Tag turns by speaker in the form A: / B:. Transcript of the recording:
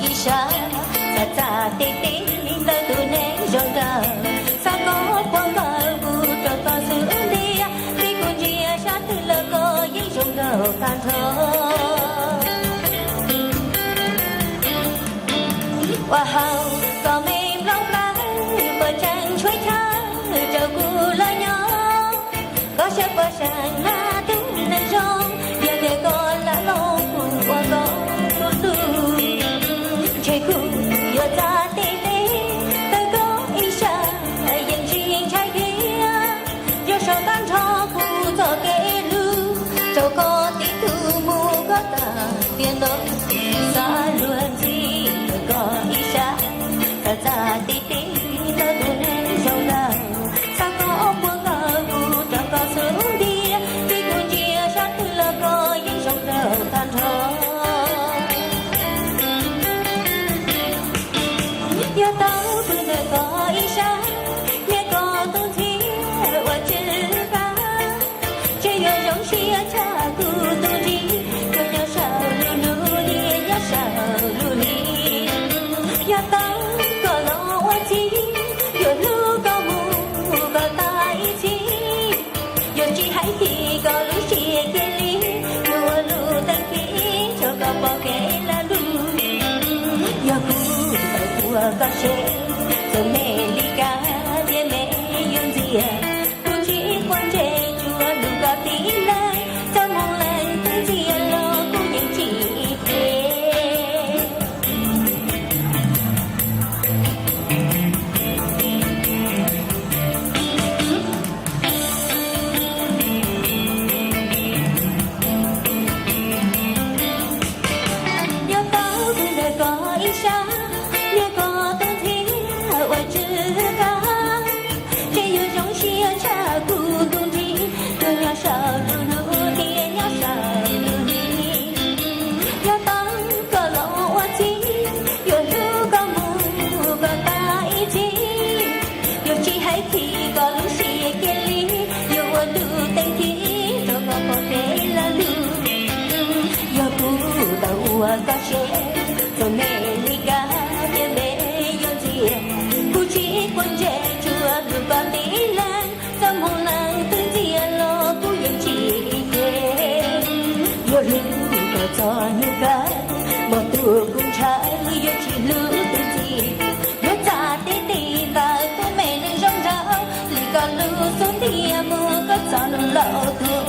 A: Isha, sa sa ti ti, ta tu ne jong da, sa ko quang ga bu cho ta su đi, đi con chia sa tu lơ ko yi jong da tan thơ. Wow, có mềm lòng lá, bờ trăng chuối thang, chờ cu lơ nhỏ, có sẽ bờ sang na tu nên rong, giờ để con lá lâu cùng qua có tu. Trời khu giờ ta tê tê ta có Isha dành riêng trai kia giờ sao tan cho khu cho kê lưu cho có tí tu mu có ta tiền đó xa luôn gì có Isha ta ta tê tê ta tu nên giàu nào sao có buông ở khu cho có sướng đi đi cùng chia sát tu là có những dòng đầu tan thở. Giờ tao vừa nơi có Isha, nghe có tôn thi ở trên ba, chơi giờ giống xia cha tu tu đi, cho nhau sao lu lu đi, nhau sao lu đi. Giờ tao có lo qua chi, giờ lu có mù có tai chi, giờ chỉ hãy khi có lu xia kia đi, lu lu tay kia cho có bao kẻ là lu. Giờ có sẽ giờ mẹ đi cả để mẹ yêu gì cô chỉ quan trẻ chùa đủ có tí lai cho mong lần tới gì lo cô những chị thế. Giờ tao từ đời có Isha nghe có tôn thi ở chữ ca chỉ yêu trong xia cha cu tôn thi đưa nhau sao lu đi nhau sao lu đi nhau tăng có lo qua chi yêu lu có mù có ta ý chi yêu chỉ hãy khi có lu xia kia li yêu lu tay chi cho có thể là lu yêu cu đầu có sẽ rồi mẹ đi cả cô chỉ quan trẻ chùa được con tí lan tâm hồn nàng tư gì lo cô những chị thế vô lưu có cho như cái một tuổi cũng trái vô chỉ lưu tư gì vô cha tí tí cả cô mẹ nên rong ráo lì còn lưu xuống đi mưa có cho nó lỡ thương.